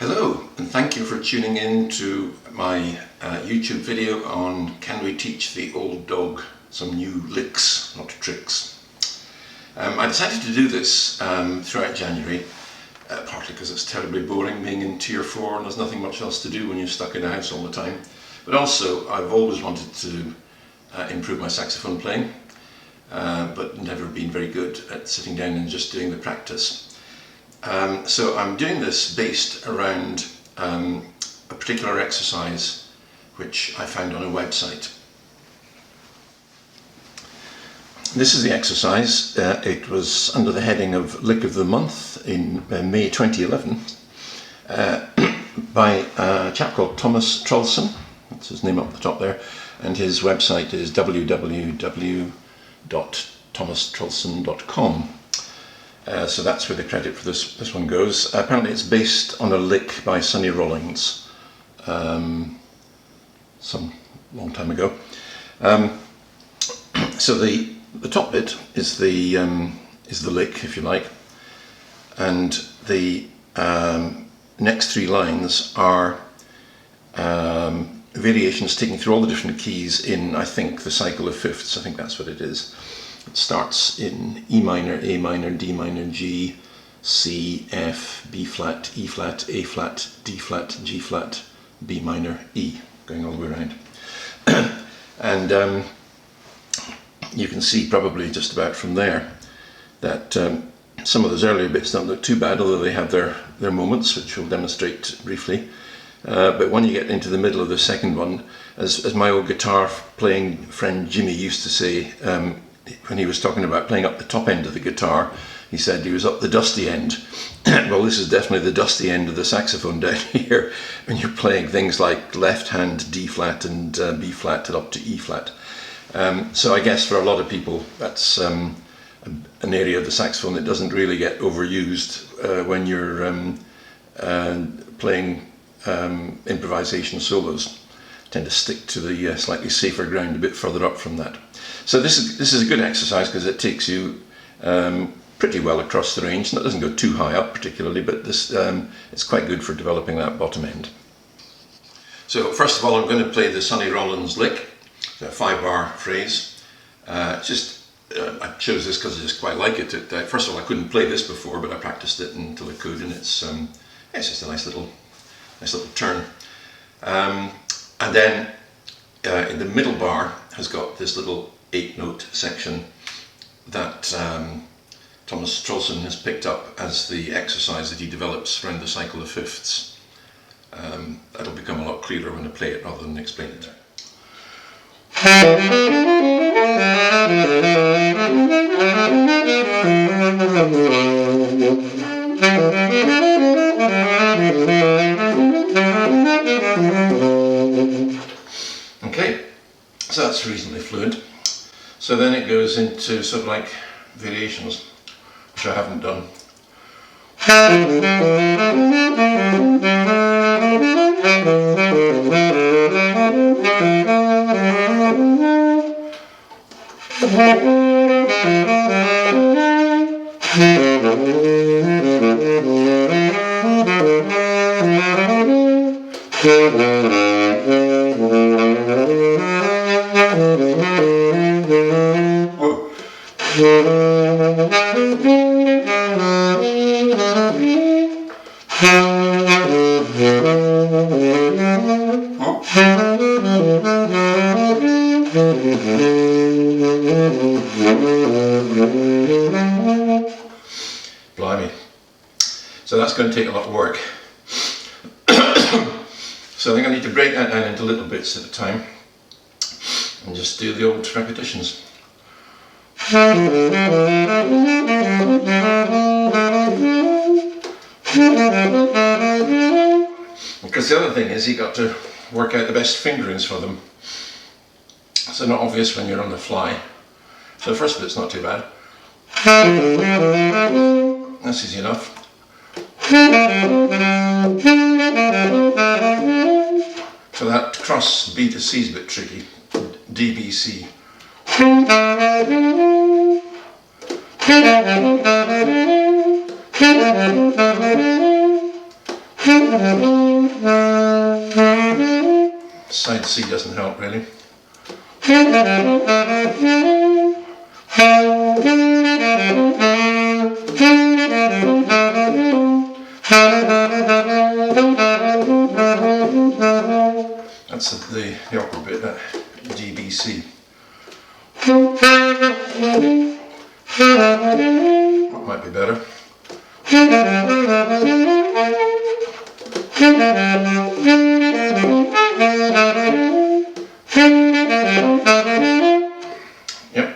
Hello, and thank you for tuning in to my YouTube video on can we teach the old dog some new licks, not tricks. I decided to do this throughout January, partly because it's terribly boring being in Tier 4 and there's nothing much else to do when you're stuck in a house all the time. But also I've always wanted to improve my saxophone playing, but never been very good at sitting down and just doing the practice. So I'm doing this based around a particular exercise which I found on a website. This is the exercise. It was under the heading of Lick of the Month in May 2011 by a chap called Thomas Trolson. That's his name up the top there, and his website is www.thomastrolson.com. So that's where the credit for this one goes. Apparently it's based on a lick by Sonny Rollins some long time ago. So the top bit is the lick, if you like, and the next three lines are variations taking through all the different keys in, I think, the cycle of fifths. I think that's what it is. It starts in E minor, A minor, D minor, G, C, F, B flat, E flat, A flat, D flat, G flat, B minor, E, going all the way around. And you can see probably just about from there that some of those earlier bits don't look too bad, although they have their moments, which we'll demonstrate briefly. But when you get into the middle of the second one, as my old guitar playing friend Jimmy used to say, when he was talking about playing up the top end of the guitar, he said he was up the dusty end. Well, this is definitely the dusty end of the saxophone down here, when you're playing things like left hand D flat and B flat and up to E flat. So I guess for a lot of people that's an area of the saxophone that doesn't really get overused when you're playing improvisation solos. Tend to stick to the slightly safer ground a bit further up from that. So this is a good exercise because it takes you pretty well across the range, and it doesn't go too high up particularly, but this it's quite good for developing that bottom end. So first of all, I'm going to play the Sonny Rollins lick, a 5-bar phrase. I chose this because I just quite like it. First of all, I couldn't play this before, but I practiced it until I could, and it's just a nice little turn. And then in the middle bar has got this little 8-note section that Thomas Trolson has picked up as the exercise that he develops around the cycle of fifths. That'll become a lot clearer when I play it rather than explain it. Okay, so that's reasonably fluent. So then it goes into sort of like variations, which I haven't done. Blimey. So that's going to take a lot of work. So I think I need to break that down into little bits at a time and just do the old repetitions. Because the other thing is you got to work out the best fingerings for them. So not obvious when you're on the fly. So the first bit's not too bad. That's easy enough. So that cross B to C is a bit tricky. D, B, C. side C doesn't help really. That's the awkward bit, that G, B, C. That might be better. Yep,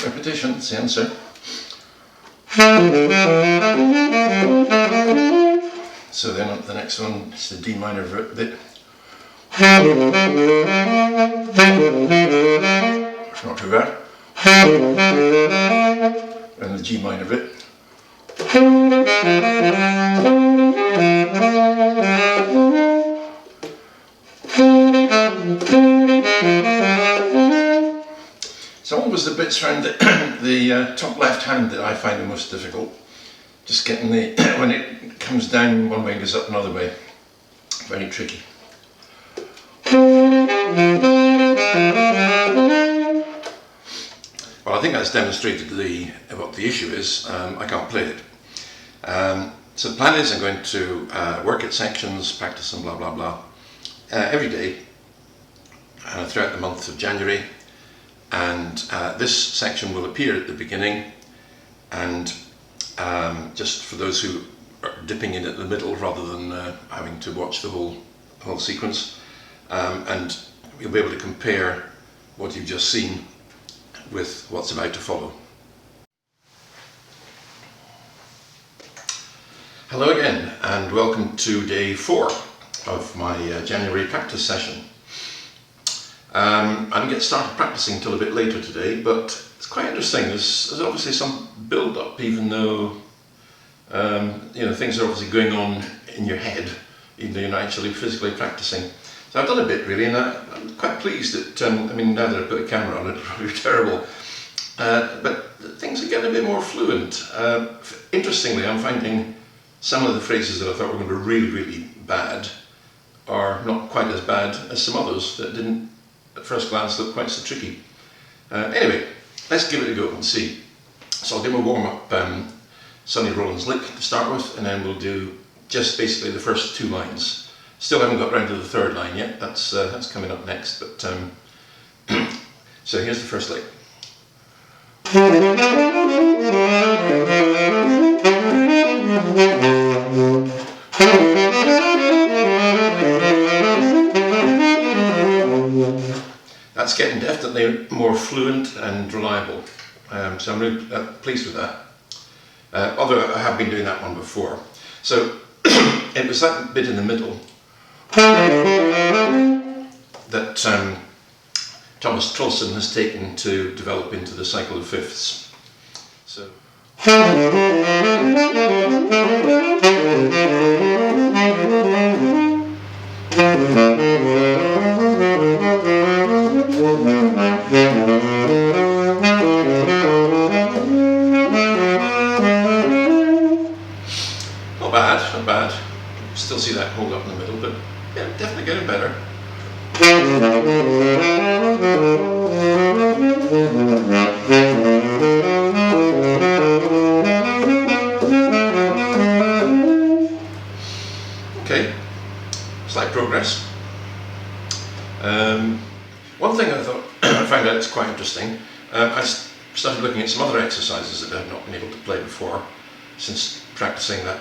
repetition, that's the answer. So then the next one is the D minor bit. It's not too bad. And the G minor bit. It's always the bits around the top left hand that I find the most difficult. Just getting the, when it comes down one way and goes up another way. Very tricky. Well, I think that's demonstrated what the issue is. I can't play it. So the plan is I'm going to work at sections, practice and blah blah blah every day throughout the month of January, and this section will appear at the beginning, and just for those who are dipping in at the middle rather than having to watch the whole sequence, and you'll be able to compare what you've just seen with what's about to follow. Hello again, and welcome to day 4 of my January practice session. I didn't get started practicing until a bit later today, but it's quite interesting. There's obviously some build-up, even though things are obviously going on in your head, even though you're not actually physically practicing. So I've done a bit really, and I'm quite pleased that, I mean, now that I've put a camera on it, it'll probably be terrible. But things are getting a bit more fluent. Interestingly, I'm finding some of the phrases that I thought were going to be really, really bad are not quite as bad as some others that didn't, at first glance, look quite so tricky. Anyway, let's give it a go and see. So I'll do my warm-up Sonny Rollins lick to start with, and then we'll do just basically the first 2 lines. Still haven't got round to the 3rd line yet, that's coming up next, but so here's the first lick. That's getting definitely more fluent and reliable, so I'm really pleased with that. Although I have been doing that one before. So it was that bit in the middle that Thomas Trulson has taken to develop into the cycle of fifths. So not bad. Still see that hold up in the middle, but yeah, definitely getting better. Okay, slight progress. One thing I thought I found out is quite interesting. I started looking at some other exercises that I've not been able to play before since practicing that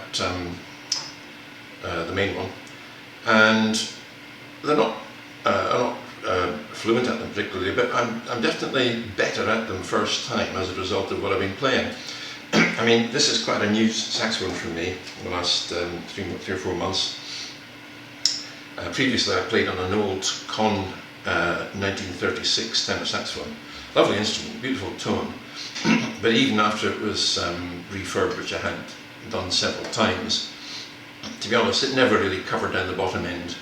the main one, and they're not fluent at them particularly, but I'm definitely better at them first time as a result of what I've been playing. I mean, this is quite a new saxophone for me in the last 3 or 4 months. Previously I played on an old Con 1936 tenor saxophone. Lovely instrument, beautiful tone, but even after it was refurbed, which I had done several times, to be honest, it never really covered down the bottom end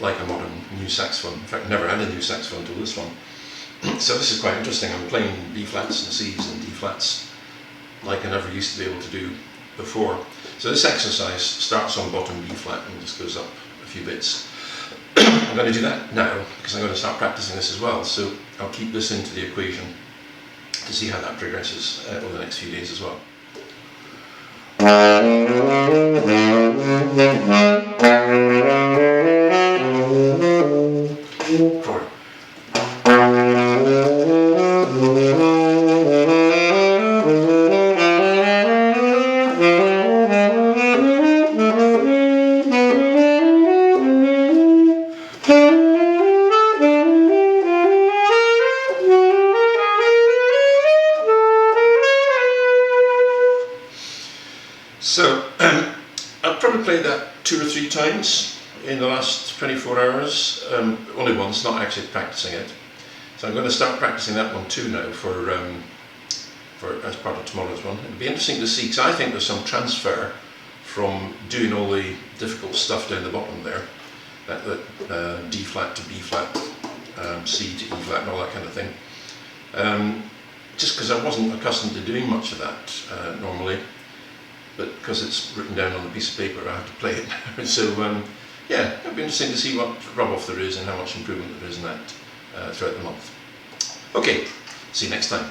like a modern new saxophone. In fact, I never had a new saxophone until this one. So this is quite interesting. I'm playing B flats and C's and D flats like I never used to be able to do before. So this exercise starts on bottom B flat and just goes up a few bits. I'm going to do that now because I'm going to start practicing this as well. So I'll keep this into the equation to see how that progresses over the next few days as well. Four. So I've probably played that 2 or 3 times in the last 24 hours, only once, not actually practicing it. So I'm going to start practicing that one too now for as part of tomorrow's one. It'll be interesting to see, because I think there's some transfer from doing all the difficult stuff down the bottom there, that D flat to B flat, C to E flat and all that kind of thing. Just because I wasn't accustomed to doing much of that normally, but because it's written down on a piece of paper I have to play it now. So yeah, it'll be interesting to see what rub-off there is and how much improvement there is in that throughout the month. Okay, see you next time.